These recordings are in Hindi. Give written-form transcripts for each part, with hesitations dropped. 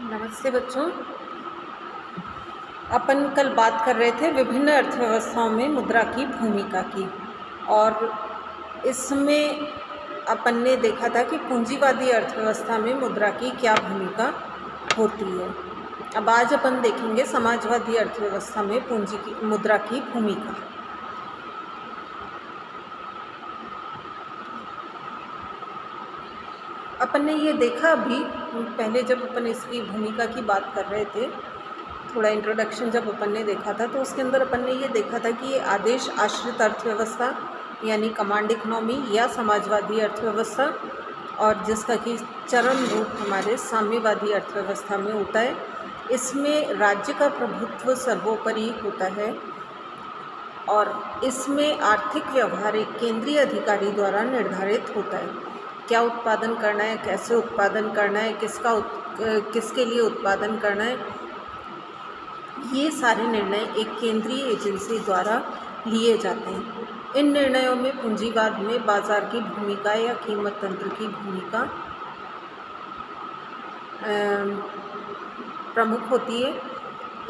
नमस्ते बच्चों। अपन कल बात कर रहे थे विभिन्न अर्थव्यवस्थाओं में मुद्रा की भूमिका की, और इसमें अपन ने देखा था कि पूंजीवादी अर्थव्यवस्था में मुद्रा की क्या भूमिका होती है। अब आज अपन देखेंगे समाजवादी अर्थव्यवस्था में मुद्रा की भूमिका। अपन ने ये देखा अभी पहले जब अपन इसकी भूमिका की बात कर रहे थे, थोड़ा इंट्रोडक्शन जब अपन ने देखा था तो उसके अंदर अपन ने ये देखा था कि ये आदेश आश्रित अर्थव्यवस्था यानी कमांड इकोनॉमी या समाजवादी अर्थव्यवस्था, और जिसका कि चरम रूप हमारे साम्यवादी अर्थव्यवस्था में होता है। इसमें राज्य का प्रभुत्व सर्वोपरि होता है और इसमें आर्थिक व्यवहार एक केंद्रीय अधिकारी द्वारा निर्धारित होता है। क्या उत्पादन करना है, कैसे उत्पादन करना है, किसके लिए उत्पादन करना है, ये सारे निर्णय एक केंद्रीय एजेंसी द्वारा लिए जाते हैं। इन निर्णयों में पूंजीवाद में बाजार की भूमिका या कीमत तंत्र की भूमिका प्रमुख होती है।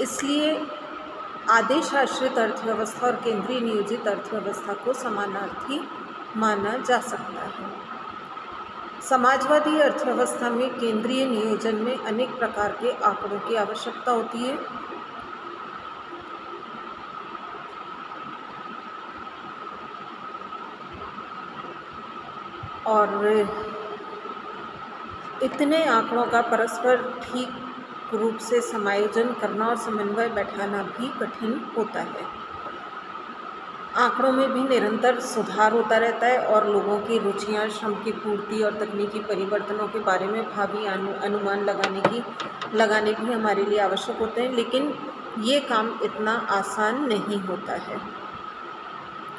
इसलिए आदेश आश्रित अर्थव्यवस्था और केंद्रीय नियोजित अर्थव्यवस्था को समानार्थी माना जा सकता है। समाजवादी अर्थव्यवस्था में केंद्रीय नियोजन में अनेक प्रकार के आंकड़ों की आवश्यकता होती है। और इतने आंकड़ों का परस्पर ठीक रूप से समायोजन करना और समन्वय बैठाना भी कठिन होता है। आंकड़ों में भी निरंतर सुधार होता रहता है और लोगों की रुचियां, श्रम की पूर्ति और तकनीकी परिवर्तनों के बारे में भावी अनुमान लगाने भी हमारे लिए आवश्यक होते हैं, लेकिन ये काम इतना आसान नहीं होता है।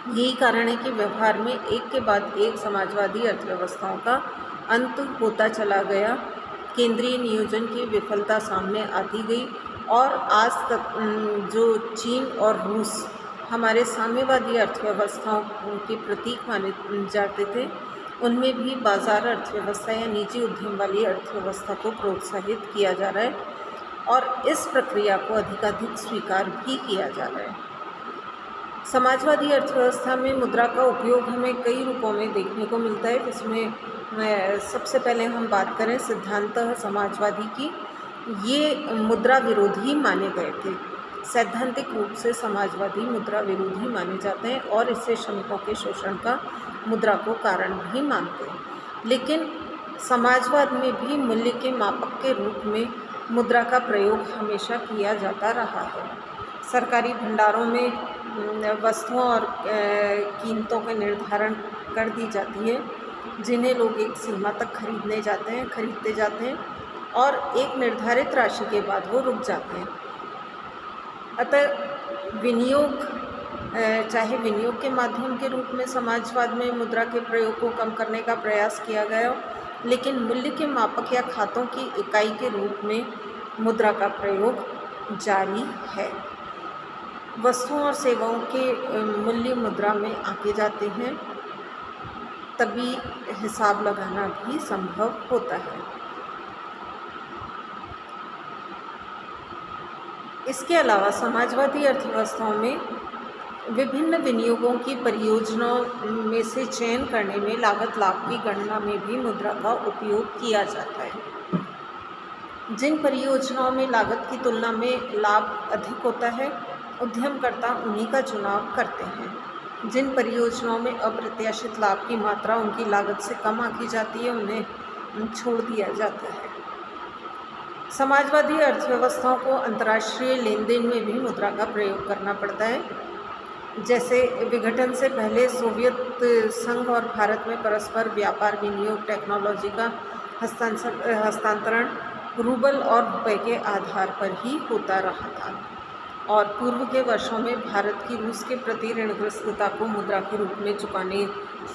यही कारण है कि व्यवहार में एक के बाद एक समाजवादी अर्थव्यवस्थाओं का अंत होता चला गया। केंद्रीय नियोजन की विफलता सामने आती गई और आज तक जो चीन और रूस हमारे साम्यवादी अर्थव्यवस्थाओं के प्रतीक माने जाते थे, उनमें भी बाजार अर्थव्यवस्था या निजी उद्यम वाली अर्थव्यवस्था को प्रोत्साहित किया जा रहा है और इस प्रक्रिया को अधिकाधिक स्वीकार भी किया जा रहा है। समाजवादी अर्थव्यवस्था में मुद्रा का उपयोग हमें कई रूपों में देखने को मिलता है, जिसमें सबसे पहले हम बात करें सिद्धांतः समाजवादी की। ये मुद्रा विरोधी माने गए थे। सैद्धांतिक रूप से समाजवादी मुद्रा विरोधी माने जाते हैं और इससे श्रमिकों के शोषण का मुद्रा को कारण भी मानते हैं। लेकिन समाजवाद में भी मूल्य के मापक के रूप में मुद्रा का प्रयोग हमेशा किया जाता रहा है। सरकारी भंडारों में वस्तुओं और कीमतों का निर्धारण कर दी जाती है, जिन्हें लोग एक सीमा तक खरीदते जाते हैं और एक निर्धारित राशि के बाद वो रुक जाते हैं। अतः विनियोग, चाहे विनियोग के माध्यम के रूप में समाजवाद में मुद्रा के प्रयोग को कम करने का प्रयास किया गया हो, लेकिन मूल्य के मापक या खातों की इकाई के रूप में मुद्रा का प्रयोग जारी है। वस्तुओं और सेवाओं के मूल्य मुद्रा में आके जाते हैं, तभी हिसाब लगाना भी संभव होता है। इसके अलावा समाजवादी अर्थव्यवस्थाओं में विभिन्न विनियोगों की परियोजनाओं में से चयन करने में लागत लाभ की गणना में भी मुद्रा का उपयोग किया जाता है। जिन परियोजनाओं में लागत की तुलना में लाभ अधिक होता है, उद्यमकर्ता उन्हीं का चुनाव करते हैं। जिन परियोजनाओं में अप्रत्याशित लाभ की मात्रा उनकी लागत से कम आंकी जाती है, उन्हें छोड़ दिया जाता है। समाजवादी अर्थव्यवस्थाओं को अंतर्राष्ट्रीय लेन देन में भी मुद्रा का प्रयोग करना पड़ता है। जैसे विघटन से पहले सोवियत संघ और भारत में परस्पर व्यापार, विनियोग, टेक्नोलॉजी का हस्तांतरण रूबल और रुपये के आधार पर ही होता रहा था, और पूर्व के वर्षों में भारत की रूस के प्रति ऋणग्रस्तता को मुद्रा के रूप में चुकाने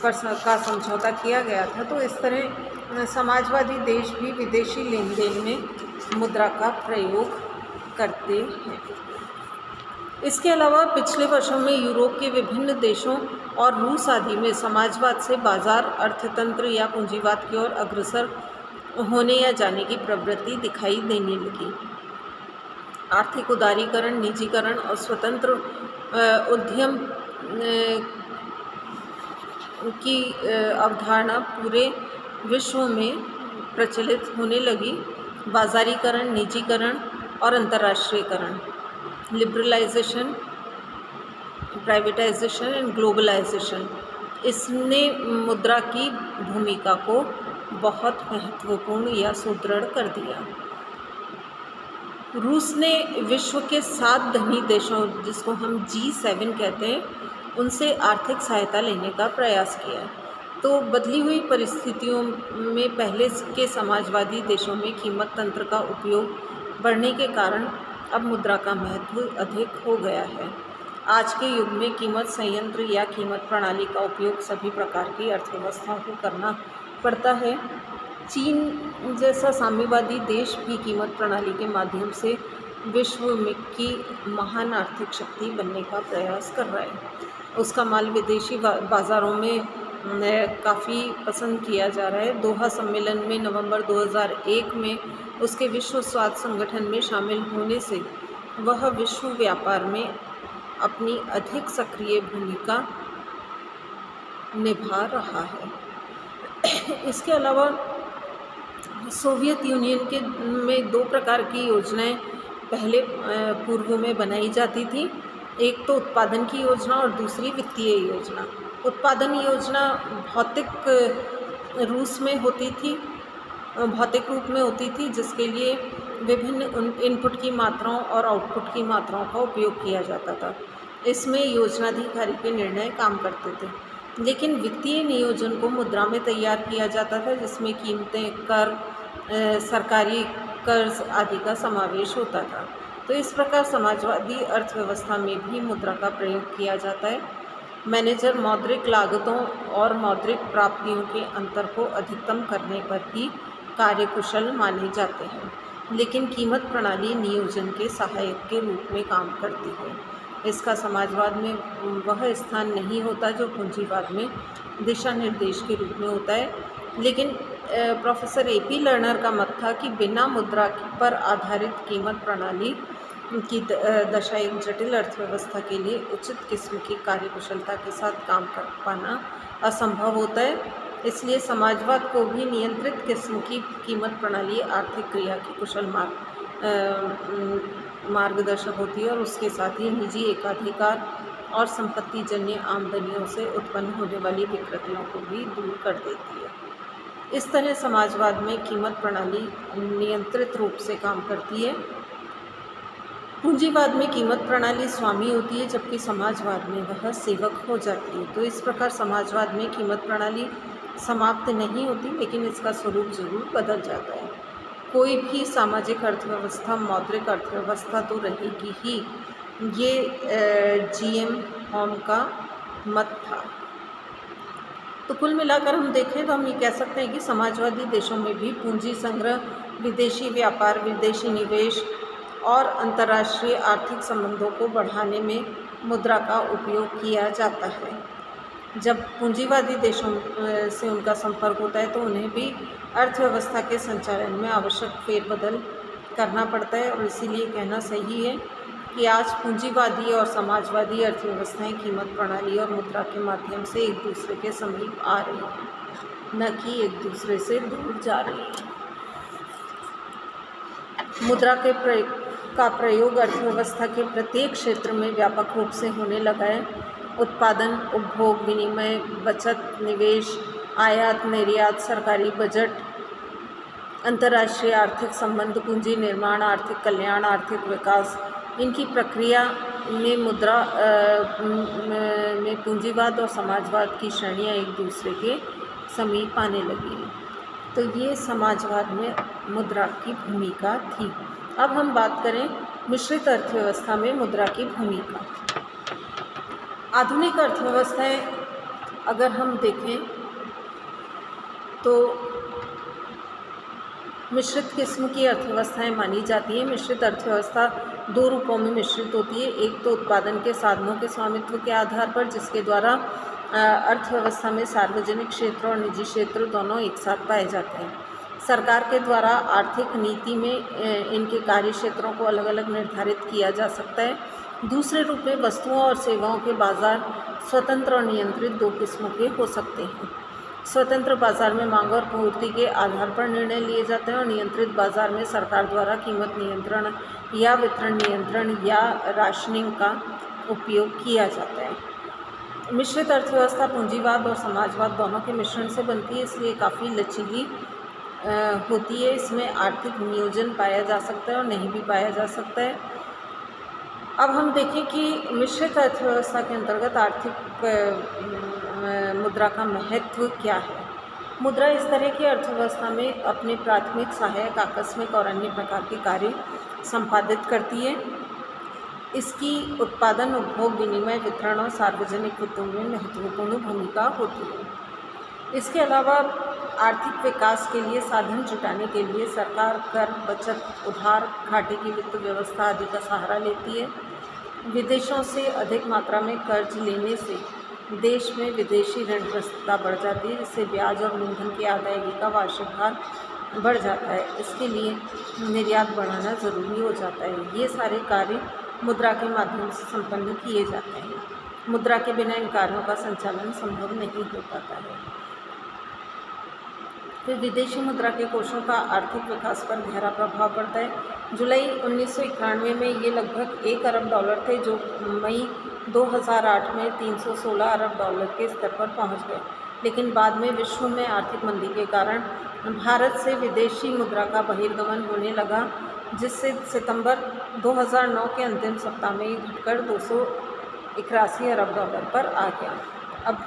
का समझौता किया गया था। तो इस तरह समाजवादी देश भी विदेशी लेन देन में मुद्रा का प्रयोग करते हैं। इसके अलावा पिछले वर्षों में यूरोप के विभिन्न देशों और रूस आदि में समाजवाद से बाजार अर्थतंत्र या पूंजीवाद की ओर अग्रसर होने या जाने की प्रवृत्ति दिखाई देने लगी। आर्थिक उदारीकरण, निजीकरण और स्वतंत्र उद्यम की अवधारणा पूरे विश्व में प्रचलित होने लगी। बाज़ारीकरण, निजीकरण और अंतर्राष्ट्रीयकरण, लिबरलाइजेशन, प्राइवेटाइजेशन एंड ग्लोबलाइजेशन, इसने मुद्रा की भूमिका को बहुत महत्वपूर्ण या सुदृढ़ कर दिया। रूस ने विश्व के 7 धनी देशों, जिसको हम G7 कहते हैं, उनसे आर्थिक सहायता लेने का प्रयास किया। तो बदली हुई परिस्थितियों में पहले के समाजवादी देशों में कीमत तंत्र का उपयोग बढ़ने के कारण अब मुद्रा का महत्व अधिक हो गया है। आज के युग में कीमत संयंत्र या कीमत प्रणाली का उपयोग सभी प्रकार की अर्थव्यवस्थाओं को करना पड़ता है। चीन जैसा साम्यवादी देश भी कीमत प्रणाली के माध्यम से विश्व में की महान आर्थिक शक्ति बनने का प्रयास कर रहा है। उसका माल विदेशी बाज़ारों में काफ़ी पसंद किया जा रहा है। दोहा सम्मेलन में नवंबर 2001 में उसके विश्व स्वास्थ्य संगठन में शामिल होने से वह विश्व व्यापार में अपनी अधिक सक्रिय भूमिका निभा रहा है। इसके अलावा सोवियत यूनियन के में 2 प्रकार की योजनाएं पहले पूर्व में बनाई जाती थी। एक तो उत्पादन की योजना और दूसरी वित्तीय योजना। उत्पादन योजना भौतिक रूस में होती थी, भौतिक रूप में होती थी, जिसके लिए विभिन्न इनपुट की मात्राओं और आउटपुट की मात्राओं का उपयोग किया जाता था। इसमें योजनाधिकारी के निर्णय काम करते थे। लेकिन वित्तीय नियोजन को मुद्रा में तैयार किया जाता था, जिसमें कीमतें, कर, सरकारी कर्ज आदि का समावेश होता था। तो इस प्रकार समाजवादी अर्थव्यवस्था में भी मुद्रा का प्रयोग किया जाता है। मैनेजर मौद्रिक लागतों और मौद्रिक प्राप्तियों के अंतर को अधिकतम करने पर ही कार्यकुशल माने जाते हैं, लेकिन कीमत प्रणाली नियोजन के सहायक के रूप में काम करती है। इसका समाजवाद में वह स्थान नहीं होता जो पूंजीवाद में दिशा निर्देश के रूप में होता है। लेकिन प्रोफेसर AP लर्नर का मत था कि बिना मुद्रा पर आधारित कीमत प्रणाली की दशा एक जटिल अर्थव्यवस्था के लिए उचित किस्म की कार्यकुशलता के साथ काम कर पाना असंभव होता है। इसलिए समाजवाद को भी नियंत्रित किस्म की कीमत प्रणाली आर्थिक क्रिया की कुशल मार्गदर्शक होती है और उसके साथ ही निजी एकाधिकार और संपत्ति जन्य आमदनियों से उत्पन्न होने वाली विकृतियों को भी दूर कर देती है। इस तरह समाजवाद में कीमत प्रणाली नियंत्रित रूप से काम करती है। पूंजीवाद में कीमत प्रणाली स्वामी होती है, जबकि समाजवाद में वह सेवक हो जाती है। तो इस प्रकार समाजवाद में कीमत प्रणाली समाप्त नहीं होती, लेकिन इसका स्वरूप जरूर बदल जाता है। कोई भी सामाजिक अर्थव्यवस्था मौद्रिक अर्थव्यवस्था तो रहेगी ही, ये GM होम का मत था। तो कुल मिलाकर हम देखें तो हम ये कह सकते हैं कि समाजवादी देशों में भी पूंजी संग्रह, विदेशी व्यापार, विदेशी निवेश और अंतर्राष्ट्रीय आर्थिक संबंधों को बढ़ाने में मुद्रा का उपयोग किया जाता है। जब पूंजीवादी देशों से उनका संपर्क होता है तो उन्हें भी अर्थव्यवस्था के संचालन में आवश्यक फेरबदल करना पड़ता है, और इसीलिए कहना सही है कि आज पूंजीवादी और समाजवादी अर्थव्यवस्थाएं कीमत प्रणाली और मुद्रा के माध्यम से एक दूसरे के समीप आ रही हैं, न कि एक दूसरे से दूर जा रही हैं। मुद्रा के प्रयोग अर्थव्यवस्था के प्रत्येक क्षेत्र में व्यापक रूप से होने लगा है। उत्पादन, उपभोग, विनिमय, बचत, निवेश, आयात निर्यात, सरकारी बजट, अंतर्राष्ट्रीय आर्थिक संबंध, पूंजी निर्माण, आर्थिक कल्याण, आर्थिक विकास, इनकी प्रक्रिया में मुद्रा में पूंजीवाद और समाजवाद की श्रेणियाँ एक दूसरे के समीप आने लगी हैं। तो ये समाजवाद में मुद्रा की भूमिका थी। अब हम बात करें मिश्रित अर्थव्यवस्था में मुद्रा की भूमिका। आधुनिक अर्थव्यवस्थाएं अगर हम देखें तो मिश्रित किस्म की अर्थव्यवस्थाएं मानी जाती हैं। मिश्रित अर्थव्यवस्था 2 रूपों में मिश्रित होती है। एक तो उत्पादन के साधनों के स्वामित्व के आधार पर, जिसके द्वारा अर्थव्यवस्था में सार्वजनिक क्षेत्र और निजी क्षेत्र दोनों एक साथ पाए जाते हैं। सरकार के द्वारा आर्थिक नीति में इनके कार्य क्षेत्रों को अलग अलग निर्धारित किया जा सकता है। दूसरे रूप में वस्तुओं और सेवाओं के बाज़ार स्वतंत्र और नियंत्रित दो किस्मों के हो सकते हैं। स्वतंत्र बाज़ार में मांग और पूर्ति के आधार पर निर्णय लिए जाते हैं और नियंत्रित बाज़ार में सरकार द्वारा कीमत नियंत्रण या वितरण नियंत्रण या राशनिंग का उपयोग किया जाता है। मिश्रित अर्थव्यवस्था पूंजीवाद और समाजवाद दोनों के मिश्रण से बनती है, इसलिए काफ़ी लचीली होती है। इसमें आर्थिक नियोजन पाया जा सकता है और नहीं भी पाया जा सकता है। अब हम देखें कि मिश्रित अर्थव्यवस्था के अंतर्गत आर्थिक मुद्रा का महत्व क्या है। मुद्रा इस तरह की अर्थव्यवस्था में अपने प्राथमिक, सहायक, आकस्मिक और अन्य प्रकार के कार्य संपादित करती है। इसकी उत्पादन, उपभोग, विनिमय, वितरण और सार्वजनिक वित्तों में महत्वपूर्ण भूमिका होती है। इसके अलावा आर्थिक विकास के लिए साधन जुटाने के लिए सरकार कर, बचत, उधार, घाटे की वित्त व्यवस्था आदि का सहारा लेती है। विदेशों से अधिक मात्रा में कर्ज लेने से देश में विदेशी ऋण ग्रस्तता बढ़ जाती है, जिससे ब्याज और मूलधन की अदायगी का वार्षिक भार बढ़ जाता है। इसके लिए निर्यात बढ़ाना ज़रूरी हो जाता है। ये सारे कार्य मुद्रा के माध्यम से संपन्न किए जाते हैं। मुद्रा के बिना इन कार्यों का संचालन संभव नहीं हो पाता है। फिर विदेशी मुद्रा के कोषों का आर्थिक विकास पर गहरा प्रभाव पड़ता है। जुलाई 1991 में ये लगभग $1 अरब थे, जो मई 2008 में $316 अरब के स्तर पर पहुंच गए। लेकिन बाद में विश्व में आर्थिक मंदी के कारण भारत से विदेशी मुद्रा का बहिर्गमन होने लगा, जिससे सितंबर 2009 के अंतिम सप्ताह में ये घटकर $281 अरब पर आ गया। अब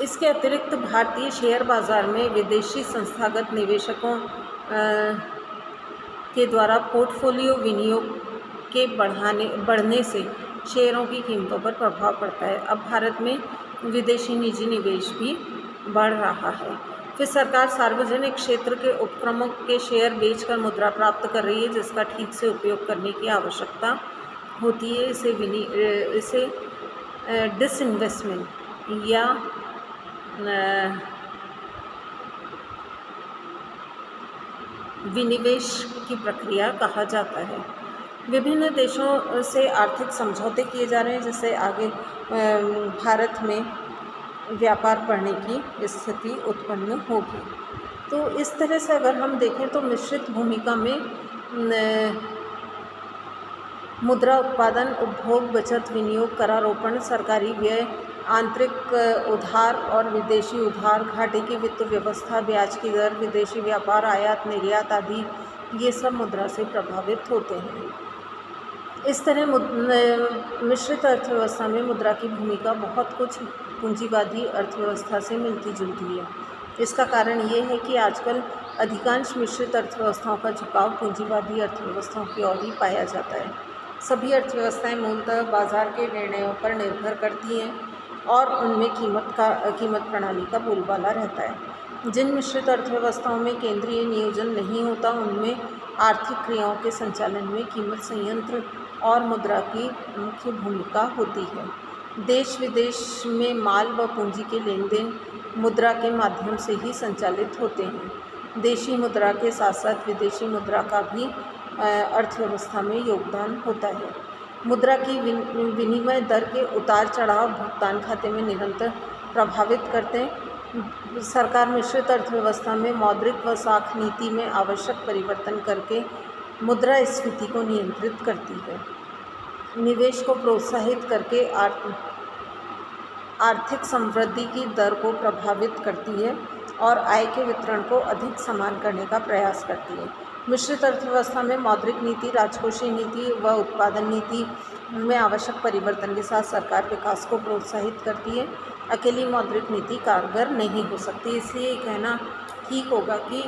इसके अतिरिक्त भारतीय शेयर बाज़ार में विदेशी संस्थागत निवेशकों के द्वारा पोर्टफोलियो विनियोग के बढ़ने से शेयरों की कीमतों पर प्रभाव पड़ता है। अब भारत में विदेशी निजी निवेश भी बढ़ रहा है। फिर सरकार सार्वजनिक क्षेत्र के उपक्रमों के शेयर बेचकर मुद्रा प्राप्त कर रही है, जिसका ठीक से उपयोग करने की आवश्यकता होती है। इसे डिसइन्वेस्टमेंट या विनिवेश की प्रक्रिया कहा जाता है। विभिन्न देशों से आर्थिक समझौते किए जा रहे हैं, जिससे आगे भारत में व्यापार बढ़ने की स्थिति उत्पन्न होगी। तो इस तरह से अगर हम देखें तो मिश्रित भूमिका में मुद्रा उत्पादन, उपभोग, बचत, विनियोग, करारोपण, सरकारी व्यय, आंतरिक उधार और विदेशी उधार, घाटे की वित्त व्यवस्था, ब्याज की दर, विदेशी व्यापार, आयात निर्यात आदि ये सब मुद्रा से प्रभावित होते हैं। इस तरह मिश्रित अर्थव्यवस्था में मुद्रा की भूमिका बहुत कुछ पूंजीवादी अर्थव्यवस्था से मिलती जुलती है। इसका कारण ये है कि आजकल अधिकांश मिश्रित अर्थव्यवस्थाओं का झुकाव पूंजीवादी अर्थव्यवस्थाओं की ओर ही पाया जाता है। सभी अर्थव्यवस्थाएं मूलतः बाजार के निर्णयों पर निर्भर करती हैं और उनमें कीमत प्रणाली का बोलबाला रहता है। जिन मिश्रित अर्थव्यवस्थाओं में केंद्रीय नियोजन नहीं होता, उनमें आर्थिक क्रियाओं के संचालन में कीमत संयंत्र और मुद्रा की मुख्य भूमिका होती है। देश विदेश में माल व पूंजी के लेन देन मुद्रा के माध्यम से ही संचालित होते हैं। देशी मुद्रा के साथ साथ विदेशी मुद्रा का भी अर्थव्यवस्था में योगदान होता है। मुद्रा की विनिमय दर के उतार चढ़ाव भुगतान खाते में निरंतर प्रभावित करते हैं। सरकार मिश्रित अर्थव्यवस्था में मौद्रिक व साख नीति में आवश्यक परिवर्तन करके मुद्रा स्फीति को नियंत्रित करती है। निवेश को प्रोत्साहित करके आर्थिक समृद्धि की दर को प्रभावित करती है और आय के वितरण को अधिक समान करने का प्रयास करती है। मिश्रित अर्थव्यवस्था में मौद्रिक नीति, राजकोषीय नीति व उत्पादन नीति में आवश्यक परिवर्तन के साथ सरकार विकास को प्रोत्साहित करती है। अकेली मौद्रिक नीति कारगर नहीं हो सकती। इसलिए कहना ठीक होगा कि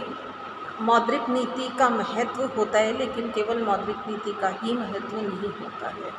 मौद्रिक नीति का महत्व होता है, लेकिन केवल मौद्रिक नीति का ही महत्व नहीं होता है।